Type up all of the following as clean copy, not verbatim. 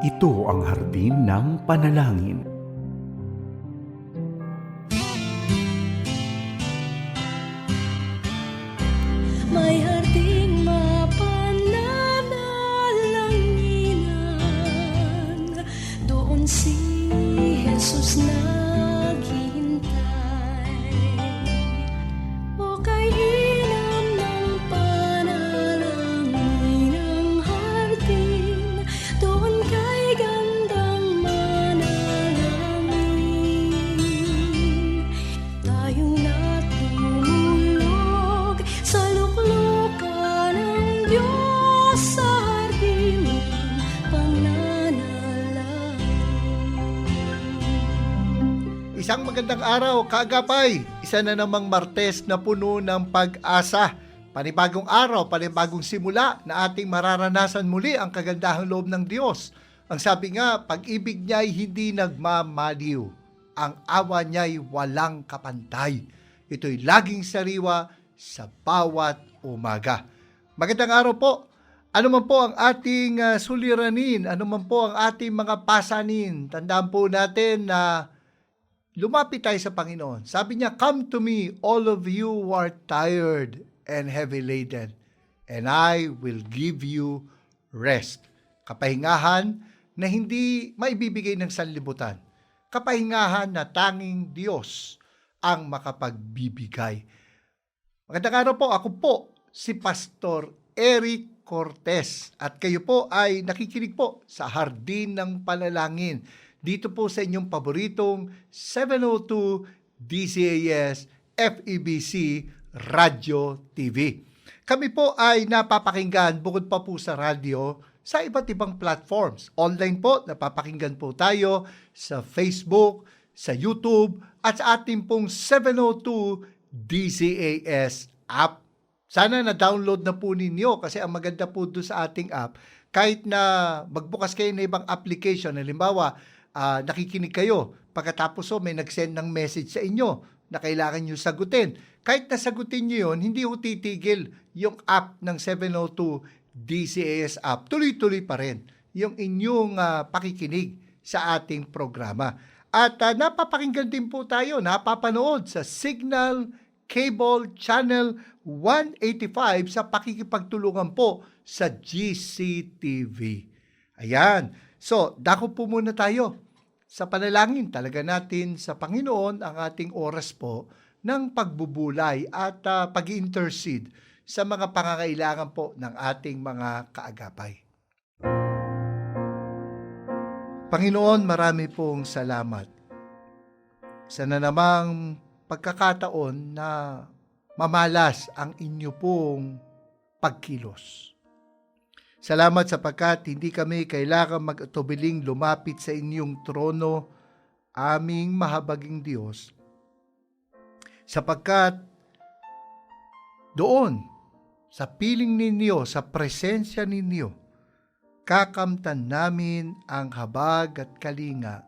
Ito ang hardin ng panalangin. May harding mapananalanginan, doon si Jesus naghihintay. O kay inam ng panalangin ang hardin, doon kay gandang manalangin. Tayong natulog sa luklukan ng Diyos sa hardin ng pananalangin. Isang magandang araw, kaagapay. Isa na namang Martes na puno ng pag-asa. Panibagong araw, panibagong simula na ating mararanasan muli ang kagandahang loob ng Diyos. Ang sabi nga, pag-ibig niya ay hindi nagmamaliw. Ang awa niya ay walang kapantay. Ito'y laging sariwa sa bawat umaga. Magandang araw po. Ano man po ang ating suliranin, ano man po ang ating mga pasanin, tandaan po natin na lumapit tayo sa Panginoon. Sabi niya, "Come to me, all of you who are tired and heavy laden, and I will give you rest." Kapahingahan na hindi maibibigay ng sanlibutan. Kapahingahan na tanging Diyos ang makapagbibigay. Magandang araw po, ako po si Pastor Eric Cortez at kayo po ay nakikinig po sa Hardin ng Panalangin. Dito po sa inyong paboritong 702 DCAS FEBC Radio TV. Kami po ay napapakinggan bukod pa po sa radyo sa iba't ibang platforms. Online po, napapakinggan po tayo sa Facebook, sa YouTube, at sa ating pong 702 DCAS app. Sana na-download na po ninyo kasi ang maganda po doon sa ating app, kahit na magbukas kayo ng ibang application, halimbawa, nakikinig kayo, pagkatapos may nag-send ng message sa inyo na kailangan nyo sagutin. Kahit nasagutin nyo yun, hindi ho titigil yung app ng 702 DCAS app. Tuloy-tuloy pa rin yung inyong pakikinig sa ating programa. At napapakinggan din po tayo, napapanood sa Signal Cable Channel 185 sa pakikipagtulungan po sa GCTV. Ayan. So, dako po muna tayo sa panalangin. Talaga natin sa Panginoon ang ating oras po ng pagbubulay at pag-intercede sa mga pangangailangan po ng ating mga kaagapay. Panginoon, marami pong salamat sa namang pagkakataon na mamalas ang inyo pong pagkilos. Salamat sapagkat hindi kami kailangan mag-atubiling lumapit sa inyong trono, aming mahabaging Diyos, sapagkat doon, sa piling ninyo, sa presensya ninyo, kakamtan namin ang habag at kalinga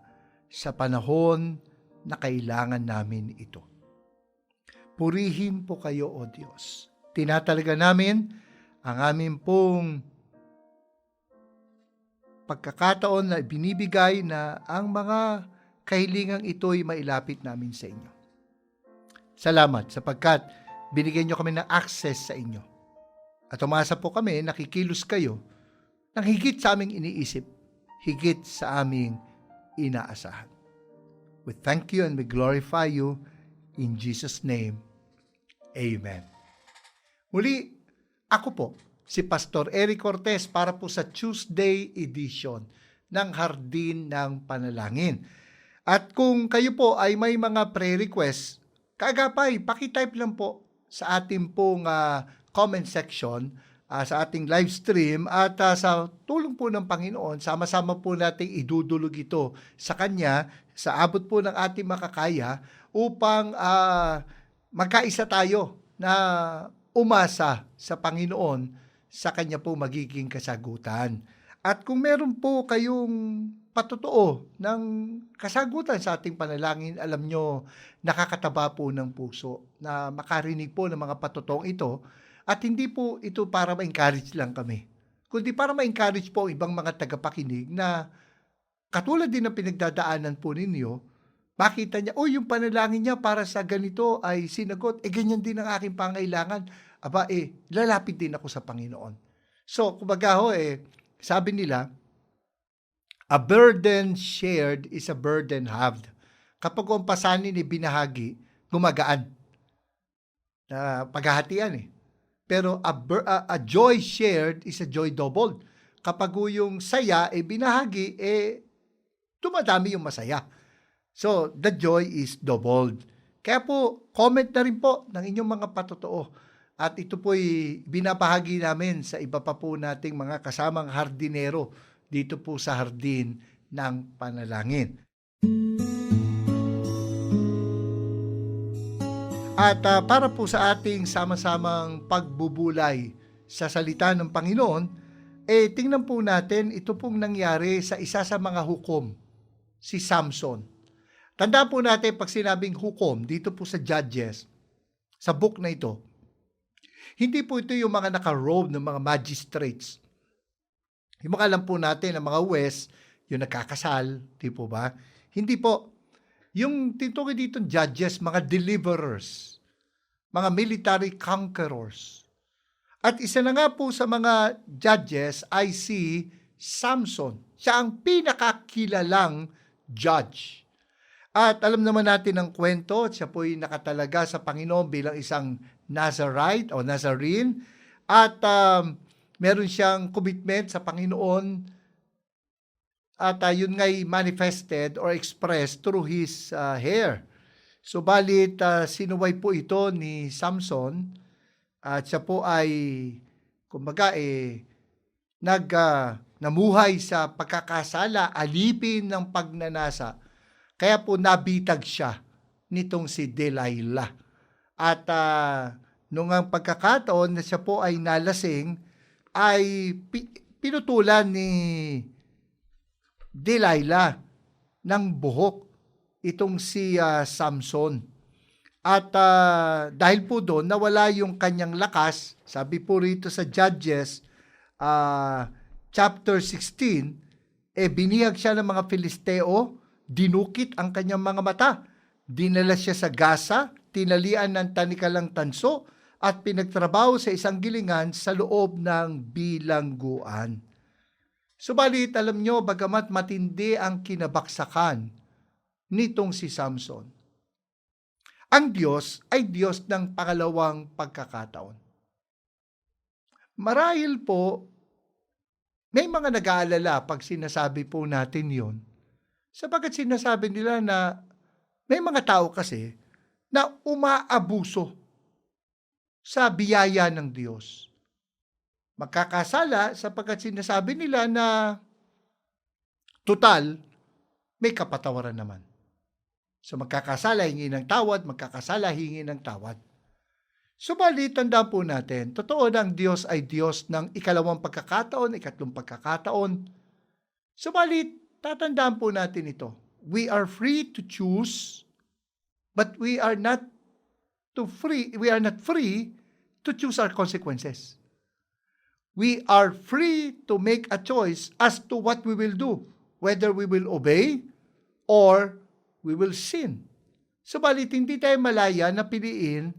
sa panahon na kailangan namin ito. Purihin po kayo, O Diyos. Tinatalaga namin ang aming pong pagkakataon na binibigay na ang mga kahilingang ito'y mailapit namin sa inyo. Salamat sapagkat binigyan nyo kami ng access sa inyo. At umasa po kami, nakikilos kayo ng higit sa aming iniisip, higit sa aming inaasahan. We thank you and we glorify you in Jesus' name. Amen. Muli, ako po, si Pastor Eric Cortez para po sa Tuesday edition ng Hardin ng Panalangin. At kung kayo po ay may mga prayer requests, kaagapay, pakitype lang po sa ating pong comment section sa ating live stream at sa tulong po ng Panginoon, sama-sama po nating idudulog ito sa Kanya, sa abot po ng ating makakaya upang magkaisa tayo na umasa sa Panginoon sa Kanya po magiging kasagutan. At kung meron po kayong patotoo ng kasagutan sa ating panalangin, alam nyo, nakakataba po ng puso na makarinig po ng mga patotoong ito at hindi po ito para ma-encourage lang kami. kundi para ma-encourage po ang ibang mga tagapakinig na katulad din ng pinagdadaanan po ninyo, makita niya, yung panalangin niya para sa ganito ay sinagot, ganyan din ang aking pangailangan. Aba, lalapit din ako sa Panginoon. So, kumbaga sabi nila, a burden shared is a burden halved. Kapag ang pasanin binahagi, gumagaan. Paghahatian Pero a joy shared is a joy doubled. Kapag yung saya binahagi, dumadami yung masaya. So, the joy is doubled. Kaya po, comment na rin po ng inyong mga patotoo. At ito po'y binabahagi namin sa iba pa po nating mga kasamang hardinero dito po sa Hardin ng Panalangin. At para po sa ating sama-samang pagbubulay sa salita ng Panginoon, tingnan po natin ito pong nangyari sa isa sa mga hukom, si Samson. Tandaan po natin pag sinabing hukom dito po sa Judges, sa book na ito, hindi po ito yung mga naka-robe ng mga magistrates. Yung mga alam po natin ng mga west, yung nagkakasal, di po ba? Hindi po. Yung tinutukoy dito judges, mga deliverers, mga military conquerors. At isa na nga po sa mga judges ay si Samson. Siya ang pinakakilalang judge. At alam naman natin ang kwento, siya po'y nakatalaga sa Panginoon bilang isang Nazarite o Nazarene. At meron siyang commitment sa Panginoon. At yun nga'y manifested or expressed through his hair. Subalit, sinuway po ito ni Samson at siya po ay, kumbaga, namuhay sa pagkakasala, alipin ng pagnanasa. Kaya po nabitag siya nitong si Delilah. At nung ang pagkakataon na siya po ay nalasing, ay pinutulan ni Delilah ng buhok itong si Samson. At dahil po doon, nawala yung kanyang lakas. Sabi po rito sa Judges, chapter 16, binihag siya ng mga Filisteo, dinukit ang kanyang mga mata, dinala siya sa gasa, tinalian ng tanikalang tanso, at pinagtrabaho sa isang gilingan sa loob ng bilangguan. Subalit, alam nyo, bagamat matindi ang kinabaksakan nitong si Samson, ang Diyos ay Diyos ng pangalawang pagkakataon. Marahil po, may mga nag-aalala pag sinasabi po natin yon, sapagkat sinasabi nila na may mga tao kasi na umaabuso sa biyaya ng Diyos. Magkakasala sapagkat sinasabi nila na total, may kapatawaran naman. So magkakasala, hingi ng tawad, magkakasala, hingi ng tawad. Subalit, tandaan po natin, totoo na ang Diyos ay Diyos ng ikalawang pagkakataon, ikatlong pagkakataon. Subalit, tatandaan po natin ito. We are free to choose, but we are not free to choose our consequences. We are free to make a choice as to what we will do, whether we will obey or we will sin. Subalit, hindi tayo malaya na piliin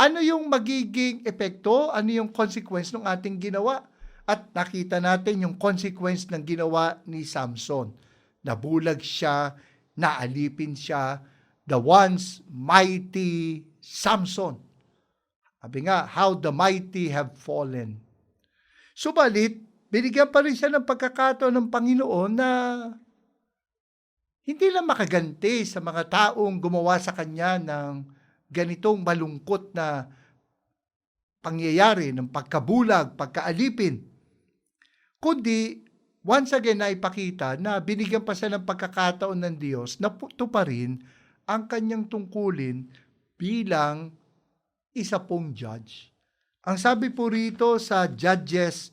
ano yung magiging epekto, ano yung consequence ng ating ginawa. At nakita natin yung consequence ng ginawa ni Samson. Nabulag siya, naalipin siya, the once mighty Samson. Sabi nga, how the mighty have fallen. Subalit, binigyan pa rin siya ng pagkakataon ng Panginoon na hindi lang makaganti sa mga taong gumawa sa kanya ng ganitong malungkot na pangyayari ng pagkabulag, pagkaalipin, kundi once again na ipakita na binigyan pa siya ng pagkakataon ng Diyos na tuparin ang kanyang tungkulin bilang isa pong judge. Ang sabi po rito sa Judges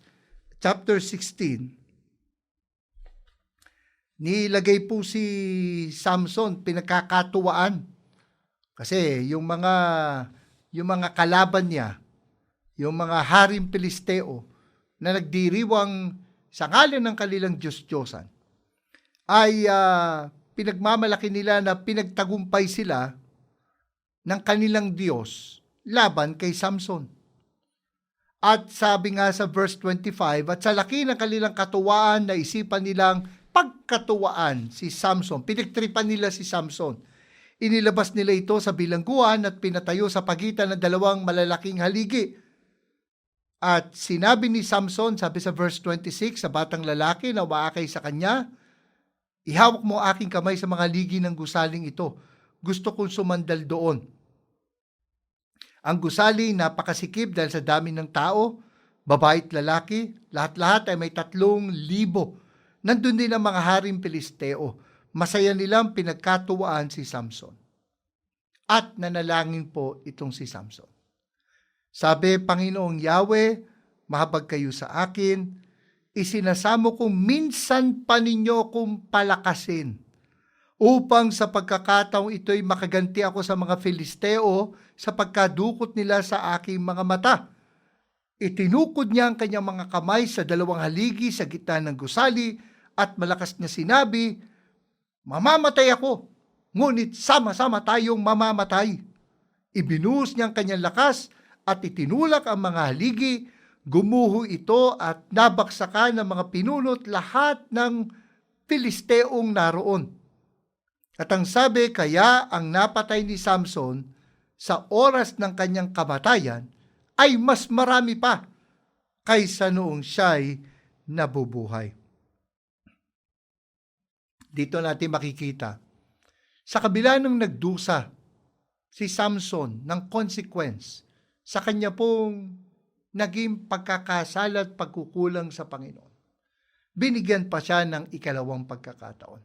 chapter 16, nilagay po si Samson pinagkakatuwaan. Kasi yung mga kalaban niya, yung mga haring Pilisteo, na nagdiriwang sa ngalan ng kanilang Diyos-Diyosan ay pinagmamalaki nila na pinagtagumpay sila ng kanilang Diyos laban kay Samson. At sabi nga sa verse 25, at sa laki ng kanilang katuwaan, naisipan nilang pagkatuwaan si Samson. Pinagtripan nila si Samson. Inilabas nila ito sa bilangguan at pinatayo sa pagitan ng dalawang malalaking haligi. At sinabi ni Samson, sabi sa verse 26, sa batang lalaki na umaakay sa kanya, ihawak mo aking kamay sa mga ligi ng gusaling ito. Gusto kong sumandal doon. Ang gusali napakasikip dahil sa dami ng tao, babae at lalaki, lahat-lahat ay may 3,000. Nandun din ang mga haring Pilisteo. Masaya nilang pinagkatuwaan si Samson. At nanalangin po itong si Samson. Sabi, Panginoong Yahweh, mahabag kayo sa akin, isinasamo kong minsan pa ninyo kong palakasin, upang sa pagkakataong ito'y makaganti ako sa mga Filisteo sa pagkadukot nila sa aking mga mata. Itinukod niya ang kanyang mga kamay sa dalawang haligi sa gitna ng gusali at malakas niya sinabi, mamamatay ako, ngunit sama-sama tayong mamamatay. Ibinuhos niya ang kanyang lakas at itinulak ang mga haligi, gumuho ito at nabaksakan ng mga pinunot lahat ng Filisteong naroon. At ang sabi, kaya ang napatay ni Samson sa oras ng kanyang kamatayan ay mas marami pa kaysa noong siya'y nabubuhay. Dito natin makikita, sa kabila ng nagdusa si Samson ng consequence sa kanya pong naging pagkakasala at pagkukulang sa Panginoon, binigyan pa siya ng ikalawang pagkakataon.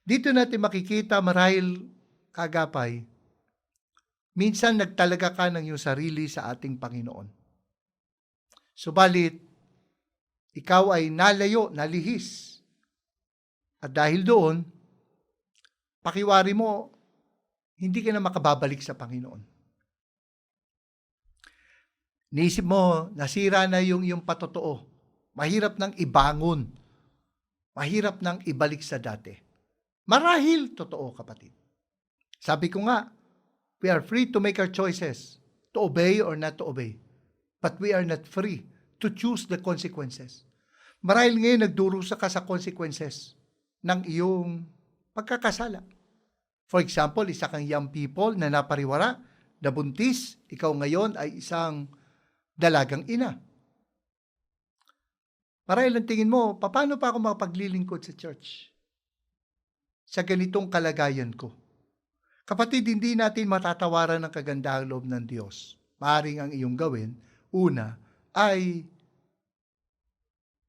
Dito natin makikita marahil kagapay, minsan nagtalaga ka ng iyong sarili sa ating Panginoon. Subalit, ikaw ay nalayo, nalihis. At dahil doon, pakiwari mo, hindi ka na makababalik sa Panginoon. Niisip mo, nasira na yung iyong patotoo. Mahirap nang ibangon. Mahirap nang ibalik sa dati. Marahil, totoo kapatid. Sabi ko nga, we are free to make our choices, to obey or not to obey. But we are not free to choose the consequences. Marahil ngayon nagdurusa ka sa consequences ng iyong pagkakasala. For example, isa kang young people na napariwara, nabuntis, ikaw ngayon ay isang dalagang ina. Marahil ang tingin mo, paano pa ako makapaglilingkod sa church? Sa ganitong kalagayan ko. Kapatid, hindi natin matatawaran ng kagandahang loob ng Diyos. Maaaring ang iyong gawin, una, ay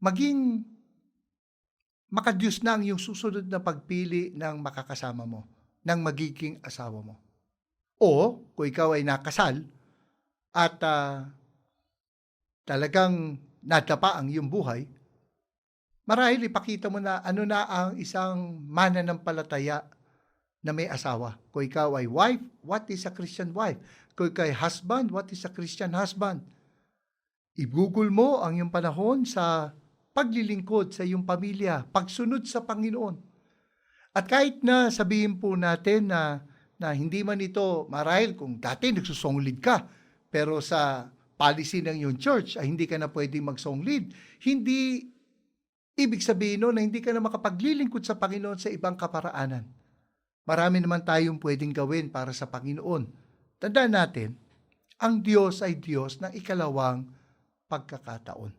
maging makadiyos na ang iyong susunod na pagpili ng makakasama mo, ng magiging asawa mo. O, kung ikaw ay nakasal, at talagang nadapa ang iyong buhay, marahil ipakita mo na ano na ang isang mananampalataya na may asawa. Kung ikaw ay wife, what is a Christian wife? Kung ikaw ay husband, what is a Christian husband? I-google mo ang iyong panahon sa paglilingkod sa iyong pamilya, pagsunod sa Panginoon. At kahit na sabihin po natin na hindi man ito, marahil kung dati nagsusong-lead ka, pero sa policy ng iyong church ay hindi ka na pwedeng mag-song-lead, hindi ibig sabihin na hindi ka na makapaglilingkod sa Panginoon sa ibang kaparaanan. Marami naman tayong pwedeng gawin para sa Panginoon. Tandaan natin, ang Diyos ay Diyos ng ikalawang pagkakataon.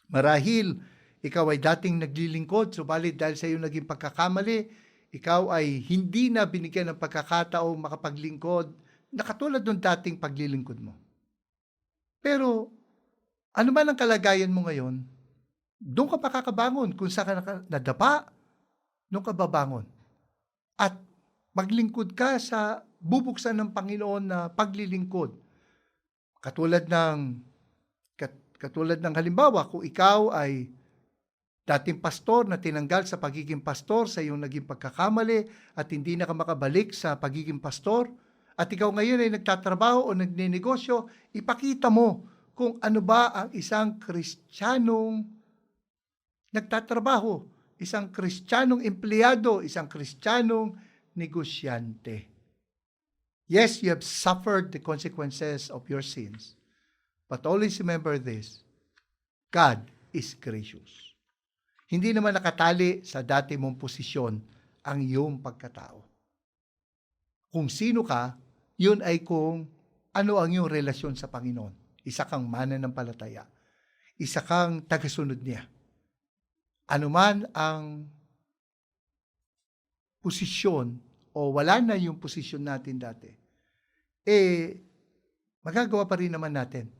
Marahil, ikaw ay dating naglilingkod, subalit dahil sa iyong naging pagkakamali, ikaw ay hindi na binigyan ng pagkakataong makapaglingkod na katulad ng dating paglilingkod mo. Pero, ano man ang kalagayan mo ngayon, doon ka makakabangon. Kung saan ka nadapa, doon ka babangon. At maglingkod ka sa bubuksan ng Panginoon na paglilingkod. Katulad ng halimbawa, kung ikaw ay dating pastor na tinanggal sa pagiging pastor sa iyong naging pagkakamali at hindi na ka makabalik sa pagiging pastor, at ikaw ngayon ay nagtatrabaho o nagninegosyo, ipakita mo kung ano ba ang isang Kristiyanong nagtatrabaho, isang Kristiyanong empleyado, isang Kristiyanong negosyante. Yes, you have suffered the consequences of your sins, but always remember this, God is gracious. Hindi naman nakatali sa dati mong posisyon ang iyong pagkatao. Kung sino ka, yun ay kung ano ang iyong relasyon sa Panginoon. Isa kang mananampalataya. Isa kang tagasunod niya. Ano man ang posisyon o wala na yung posisyon natin dati, magagawa pa rin naman natin.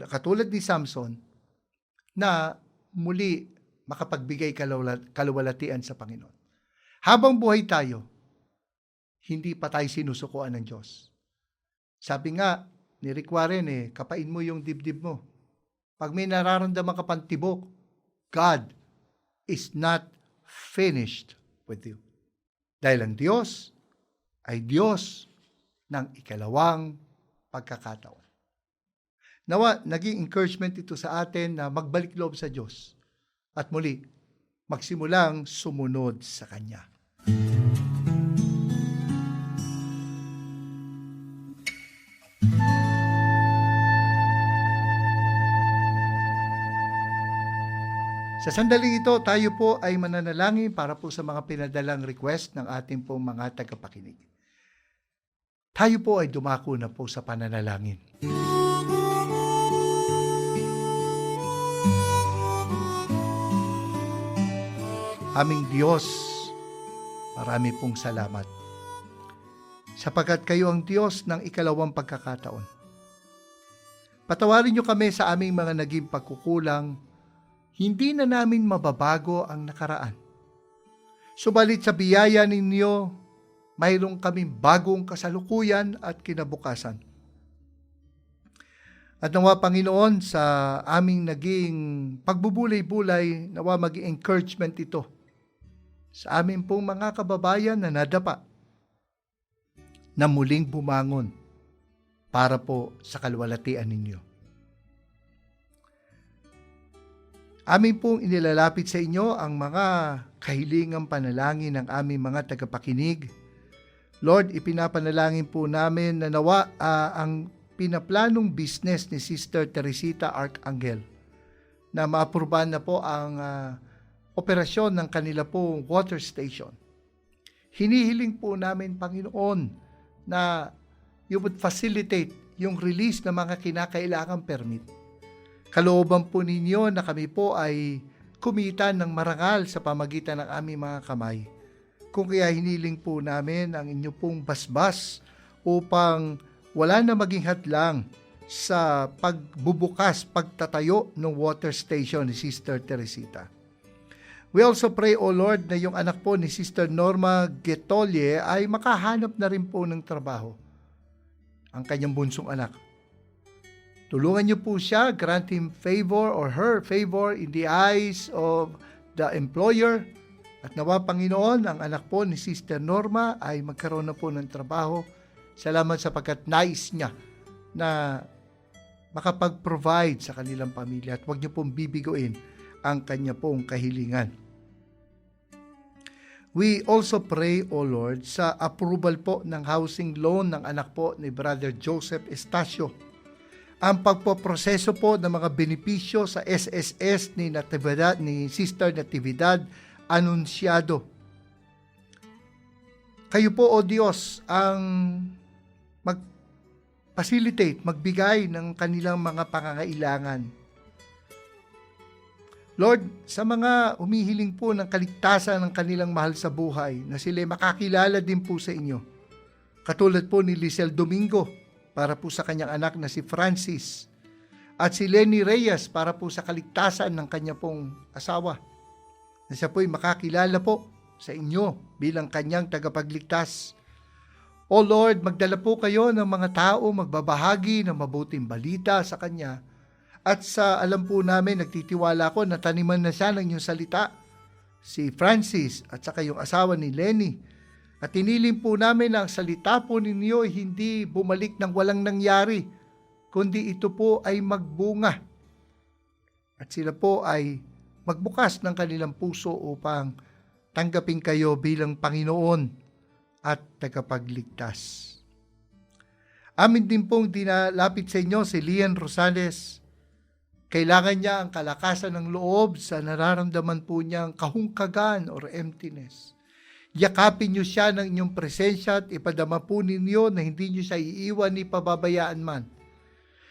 Katulad ni Samson, na muli makapagbigay kaluwalhatian sa Panginoon. Habang buhay tayo, hindi pa tayo sinusukuan ng Diyos. Sabi nga ni Rick Warren, kapain mo yung dibdib mo. Pag may nararamdaman ka pang tibok, God is not finished with you. Dahil ang Diyos ay Diyos ng ikalawang pagkakataon. Nawa, naging encouragement ito sa atin na magbalik loob sa Diyos at muli, magsimulang sumunod sa Kanya. Sa sandaling ito, tayo po ay mananalangin para po sa mga pinadalang request ng ating pong mga tagapakinig. Tayo po ay dumako na po sa pananalangin. Aming Diyos, marami pong salamat. Sapagkat kayo ang Diyos ng ikalawang pagkakataon. Patawarin niyo kami sa aming mga naging pagkukulang. Hindi na namin mababago ang nakaraan. Subalit sa biyaya ninyo, mayroong kaming bagong kasalukuyan at kinabukasan. At nawa, Panginoon, sa aming naging pagbubulay-bulay, nawa maging encouragement ito sa amin pong mga kababayan na nadapa na muling bumangon para po sa kaluwalhatian ninyo. Amin pong inilalapit sa inyo ang mga kahilingang panalangin ng aming mga tagapakinig. Lord, ipinapanalangin po namin na nawa ang pinaplanong business ni Sister Teresita Arcangel na maaprubahan na po ang operasyon ng kanila pong water station. Hinihiling po namin, Panginoon, na you would facilitate yung release ng mga kinakailangang permit. Kalooban po ninyo na kami po ay kumita ng marangal sa pamagitan ng aming mga kamay. Kung kaya hiniling po namin ang inyo pong basbas upang wala na maging hadlang sa pagbubukas, pagtatayo ng water station ni Sister Teresita. We also pray, O Lord, na yung anak po ni Sister Norma Getolye ay makahanap na rin po ng trabaho. Ang kanyang bunsong anak. Tulungan niyo po siya, grant him favor or her favor in the eyes of the employer. At nawa, Panginoon, ang anak po ni Sister Norma ay magkaroon na po ng trabaho. Salamat sapagkat nais niya na makapag-provide sa kanilang pamilya at huwag niyo pong bibiguin ang kanya pong kahilingan. We also pray, O Lord, sa approval po ng housing loan ng anak po ni Brother Joseph Estacio. Ang pagpoproseso po ng mga benepisyo sa SSS ni Sister Natividad Anunciado. Kayo po, O Diyos, ang mag-facilitate, magbigay ng kanilang mga pangangailangan. Lord, sa mga humihiling po ng kaligtasan ng kanilang mahal sa buhay, na sila makakilala din po sa inyo. Katulad po ni Lisel Domingo, para po sa kanyang anak na si Francis, at si Lenny Reyes para po sa kaligtasan ng kanya pong asawa, na siya po'y makakilala po sa inyo bilang kanyang tagapagligtas. O Lord, magdala po kayo ng mga tao magbabahagi ng mabuting balita sa kanya, at sa alam po namin, nagtitiwala ko na taniman na siya ng inyong salita, si Francis at saka yung asawa ni Lenny. At iniling po namin na ang salita po ninyo hindi bumalik ng walang nangyari, kundi ito po ay magbunga. At sila po ay magbukas ng kanilang puso upang tanggapin kayo bilang Panginoon at tagapagligtas. Amin din pong dinalapit sa inyo si Lian Rosales. Kailangan niya ang kalakasan ng loob sa nararamdaman po niyang kahungkagan or emptiness. Yakapin niyo siya ng inyong presensya at ipadama po ninyo na hindi niyo siya iiwan ni pababayaan man.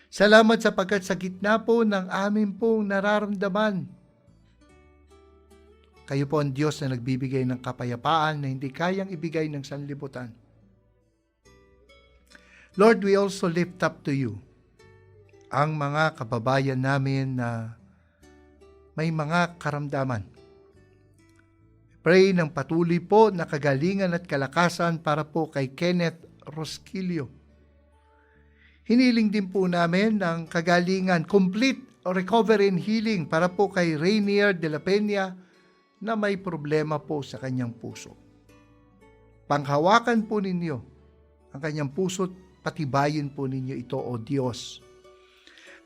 Salamat sapagkat sa gitna po ng amin pong nararamdaman, kayo po ang Diyos na nagbibigay ng kapayapaan na hindi kayang ibigay ng sanlibutan. Lord, we also lift up to you ang mga kababayan namin na may mga karamdaman. Pray ng patuloy po na kagalingan at kalakasan para po kay Kenneth Rosquillo. Hiniling din po namin ng kagalingan, complete recovery and healing para po kay Rainier de la Peña na may problema po sa kanyang puso. Panghawakan po ninyo ang kanyang puso, patibayin po ninyo ito, O Diyos.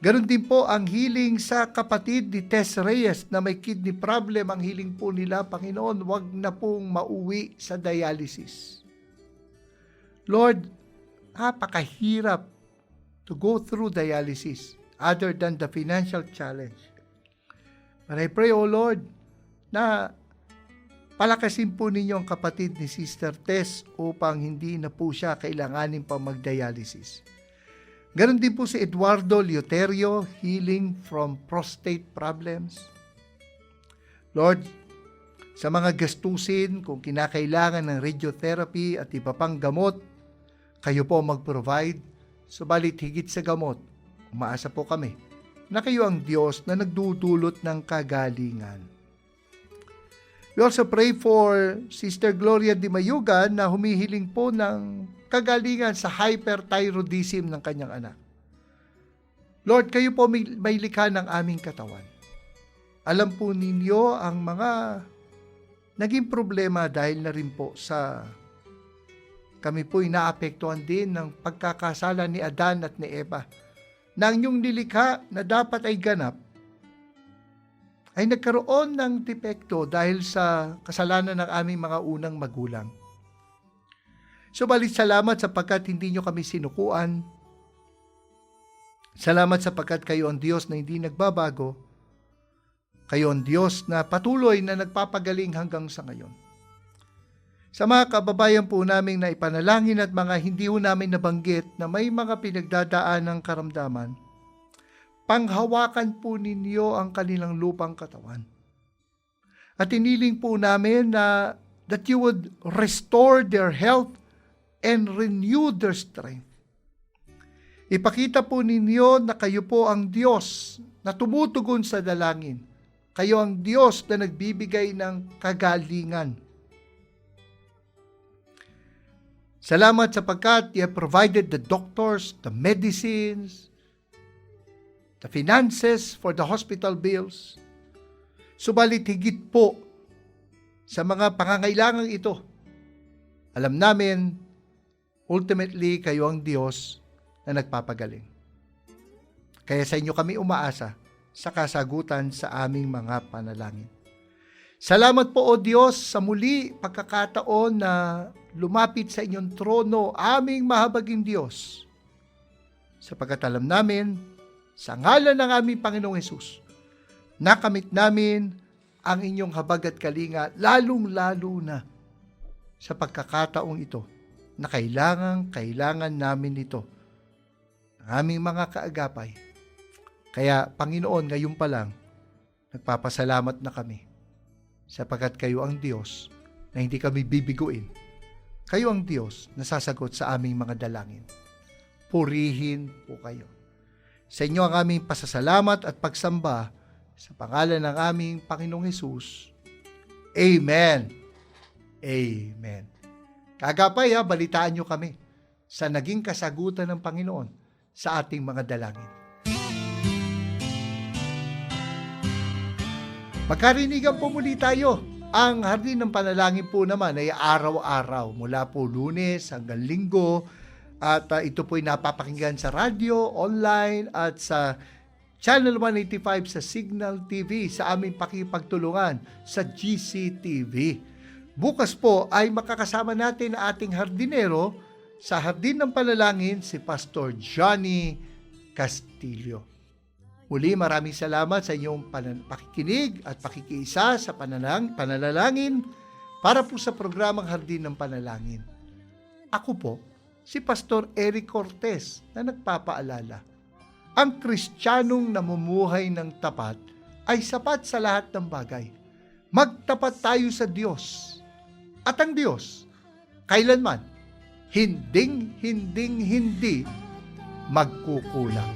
Ganon din po ang healing sa kapatid ni Tess Reyes na may kidney problem. Ang healing po nila, Panginoon, wag na pong mauwi sa dialysis. Lord, napakahirap to go through dialysis other than the financial challenge. But I pray, O Lord, na palakasin po ninyo ang kapatid ni Sister Tess upang hindi na po siya kailanganin pa mag-dialysis. Ganon din po si Eduardo Lioterio, healing from prostate problems. Lord, sa mga gastusin, kung kinakailangan ng radiotherapy at iba pang gamot, kayo po mag-provide. Subalit higit sa gamot, umaasa po kami na kayo ang Diyos na nagdudulot ng kagalingan. We also pray for Sister Gloria Di Mayugan na humihiling po ng kagalingan sa hyperthyroidism ng kanyang anak. Lord, kayo po may likha ng aming katawan. Alam po ninyo ang mga naging problema dahil na rin po sa kami po inaapektuhan din ng pagkakasala ni Adan at ni Eva. Na ang inyong nilikha na dapat ay ganap, ay nagkaroon ng depekto dahil sa kasalanan ng aming mga unang magulang. Subalit salamat sapagkat hindi nyo kami sinukuan. Salamat sapagkat kayo ang Diyos na hindi nagbabago. Kayo ang Diyos na patuloy na nagpapagaling hanggang sa ngayon. Sa mga kababayan po namin na ipanalangin at mga hindi po namin nabanggit na may mga pinagdadaan ng karamdaman, panghawakan po ninyo ang kanilang lupang katawan. At iniling po namin na that you would restore their health and renew their strength. Ipakita po ninyo na kayo po ang Diyos na tumutugon sa dalangin. Kayo ang Diyos na nagbibigay ng kagalingan. Salamat sapagkat you have provided the doctors, the medicines, the finances for the hospital bills. Subalit higit po sa mga pangangailangan ito, alam namin, ultimately kayo ang Diyos na nagpapagaling. Kaya sa inyo kami umaasa sa kasagutan sa aming mga panalangin. Salamat po, O Diyos, sa muli pagkakataon na lumapit sa inyong trono, aming mahabaging Diyos. Sapagkat alam namin, sa ngalan ng aming Panginoong Hesus, nakamit namin ang inyong habag at kalinga, lalong-lalo na sa pagkakataong ito, na kailangan namin ito, ang aming mga kaagapay. Kaya, Panginoon, ngayon pa lang, nagpapasalamat na kami, sapagkat kayo ang Diyos na hindi kami bibiguin. Kayo ang Diyos na sasagot sa aming mga dalangin. Purihin po kayo. Sa inyo ang aming pasasalamat at pagsamba sa pangalan ng aming Panginoong Hesus. Amen. Amen. Kagapay balitaan nyo kami sa naging kasagutan ng Panginoon sa ating mga dalangin. Magkarinigan po muli tayo. Ang hardin ng panalangin po naman ay araw-araw mula po Lunes hanggang Linggo At ito po'y napapakinggan sa radyo, online at sa Channel 185 sa Signal TV sa aming pakipagtulungan sa GCTV. Bukas po ay makakasama natin ang ating hardinero sa Hardin ng Panalangin, si Pastor Johnny Castillo. Muli, maraming salamat sa inyong pakikinig at pakikiisa sa panalangin para po sa programang Hardin ng Panalangin. Ako po, si Pastor Eric Cortez na nagpapaalala. Ang Kristiyanong namumuhay ng tapat ay sapat sa lahat ng bagay. Magtapat tayo sa Diyos. At ang Diyos, kailanman, hindi magkukulang.